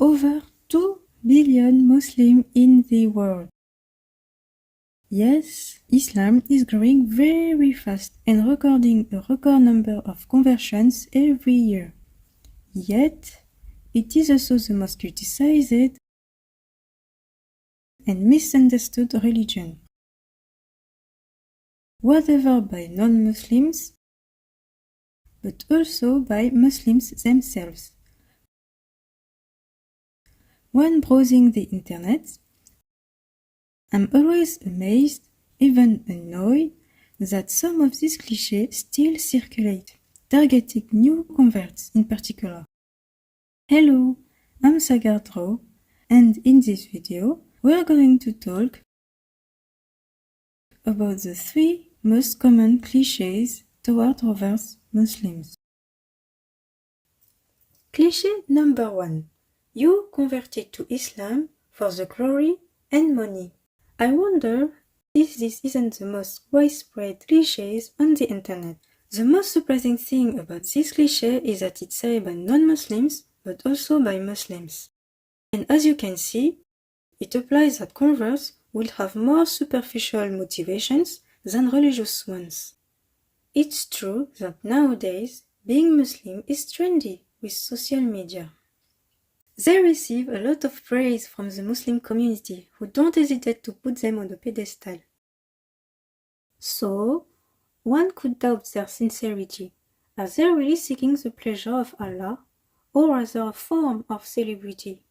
over 2 billion Muslims in the world. Yes, Islam is growing very fast and recording a record number of conversions every year. Yet, it is also the most criticized and misunderstood religion, whether by non-Muslims, but also by Muslims themselves. When browsing the internet, I'm always amazed, even annoyed, that some of these clichés still circulate, targeting new converts in particular. Hello, I'm Sagartro, and in this video, we're going to talk about the 3 most common clichés toward reverse Muslims. Cliché number 1. You converted to Islam for the glory and money. I wonder if this isn't the most widespread clichés on the internet. The most surprising thing about this cliché is that it's said by non-Muslims, but also by Muslims. And as you can see, it applies that converts will have more superficial motivations than religious ones. It's true that nowadays, being Muslim is trendy with social media. They receive a lot of praise from the Muslim community, who don't hesitate to put them on a pedestal. So, one could doubt their sincerity. Are they really seeking the pleasure of Allah, or rather a form of celebrity?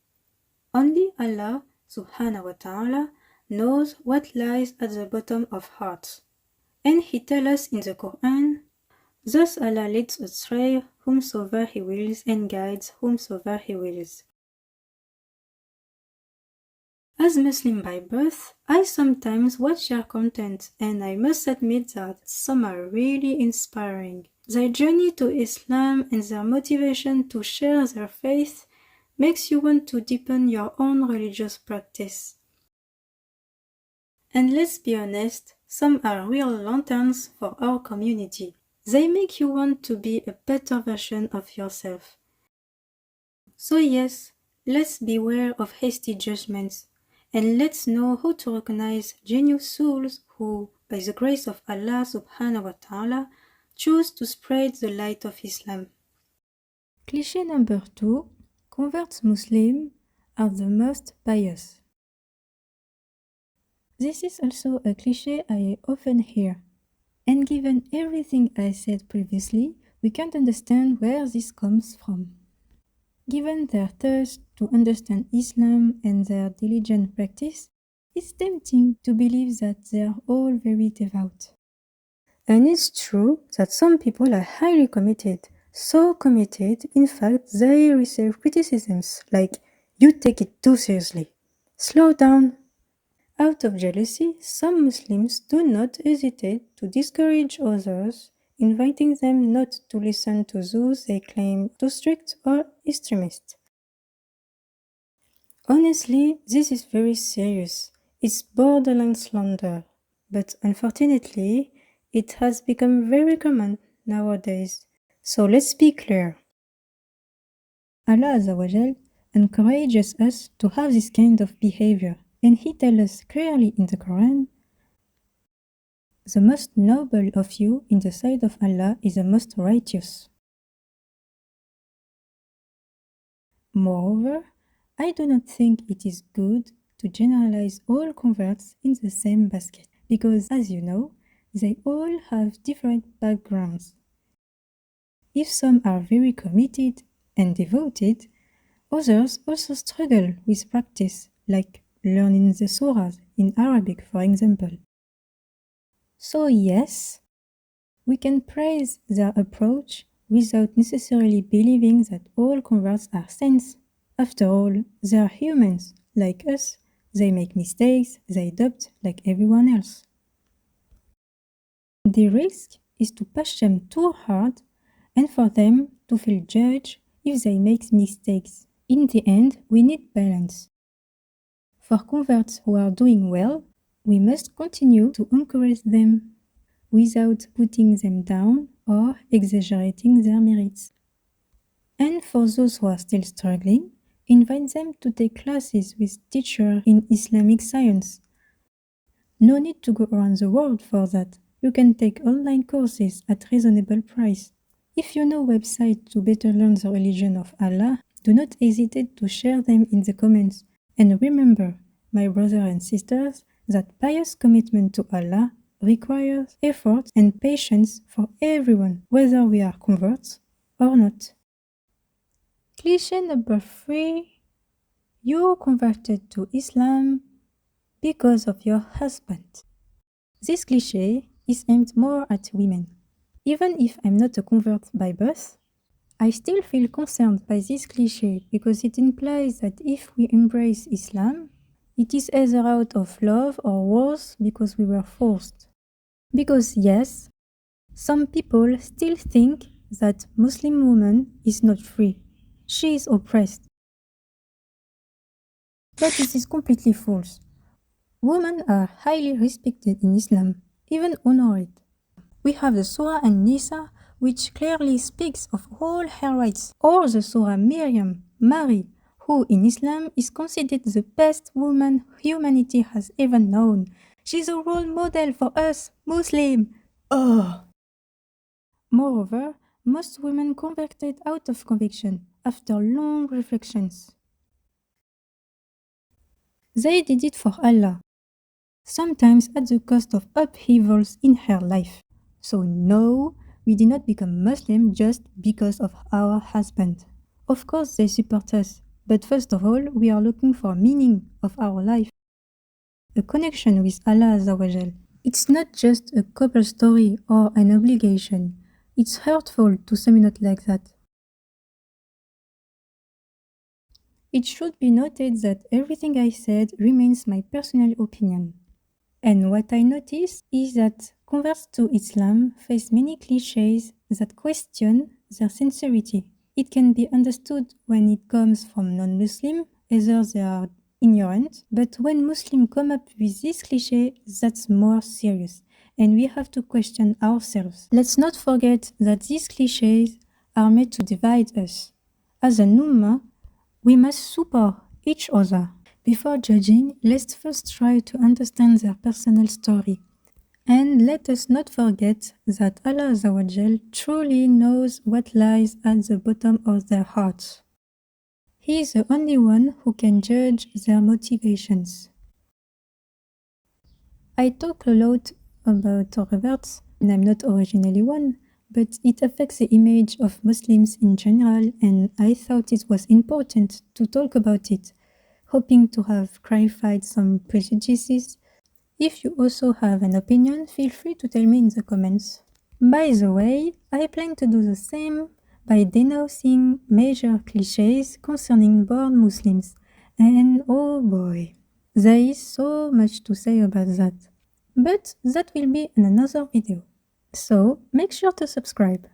Only Allah subhanahu wa ta'ala knows what lies at the bottom of hearts. And He tells us in the Qur'an, "Thus Allah leads astray whomsoever He wills and guides whomsoever He wills." As Muslim by birth, I sometimes watch their content, and I must admit that some are really inspiring. Their journey to Islam and their motivation to share their faith makes you want to deepen your own religious practice. And let's be honest, some are real lanterns for our community. They make you want to be a better version of yourself. So yes, let's beware of hasty judgments, and let's know how to recognize genuine souls who, by the grace of Allah subhanahu wa ta'ala, choose to spread the light of Islam. Cliché number 2. Converts Muslim are the most pious. This is also a cliché I often hear. And given everything I said previously, we can't understand where this comes from. Given their thirst to understand Islam and their diligent practice, it's tempting to believe that they are all very devout. And it's true that some people are highly committed, so committed, in fact, they receive criticisms like, "You take it too seriously. Slow down." Out of jealousy, some Muslims do not hesitate to discourage others, inviting them not to listen to those they claim too strict or extremist. Honestly, this is very serious. It's borderline slander, but unfortunately, it has become very common nowadays. So let's be clear. Allah Azza wa Jal encourages us to have this kind of behavior, and He tells us clearly in the Quran, "The most noble of you in the sight of Allah is the most righteous." Moreover, I do not think it is good to generalize all converts in the same basket, because as you know, they all have different backgrounds. If some are very committed and devoted, others also struggle with practice, like learning the surahs in Arabic, for example. So yes, we can praise their approach without necessarily believing that all converts are saints. After all, they are humans, like us. They make mistakes, they doubt like everyone else. The risk is to push them too hard and for them to feel judged if they make mistakes. In the end, we need balance. For converts who are doing well, we must continue to encourage them without putting them down or exaggerating their merits. And for those who are still struggling, Invite them to take classes with teachers in Islamic science. No need to go around the world for that. You can take online courses at reasonable price. If you know websites to better learn the religion of Allah, do not hesitate to share them in the comments. And remember, my brothers and sisters, that pious commitment to Allah requires effort and patience for everyone, whether we are converts or not. Cliché number 3. You converted to Islam because of your husband. This cliché is aimed more at women. Even if I'm not a convert by birth, I still feel concerned by this cliché because it implies that if we embrace Islam, it is either out of love or worse because we were forced. Because yes, some people still think that Muslim woman is not free. She is oppressed. But this is completely false. Women are highly respected in Islam, even honored. We have the Surah An-Nisa, which clearly speaks of all her rights, or the Surah Miriam, Mary, who in Islam is considered the best woman humanity has ever known. She's a role model for us, Muslim. Oh! Moreover, most women converted out of conviction after long reflections. They did it for Allah, sometimes at the cost of upheavals in her life. So no, we did not become Muslim just because of our husband. Of course they support us, but first of all, we are looking for meaning of our life. A connection with Allah Azza wa Jal. It's not just a couple story or an obligation. It's hurtful to sum it up like that. It should be noted that everything I said remains my personal opinion. And what I notice is that converts to Islam face many clichés that question their sincerity. It can be understood when it comes from non-Muslim, either they are ignorant, but when Muslims come up with this cliché, that's more serious, and we have to question ourselves. Let's not forget that these clichés are made to divide us. As an Ummah, we must support each other. Before judging, let's first try to understand their personal story. And let us not forget that Allah Azza wa Jal truly knows what lies at the bottom of their hearts. He is the only one who can judge their motivations. I talk a lot about reverts, and I'm not originally one, but it affects the image of Muslims in general, and I thought it was important to talk about it, hoping to have clarified some prejudices. If you also have an opinion, feel free to tell me in the comments. By the way, I plan to do the same by denouncing major clichés concerning born Muslims, and oh boy, there is so much to say about that. But that will be in another video. So make sure to subscribe.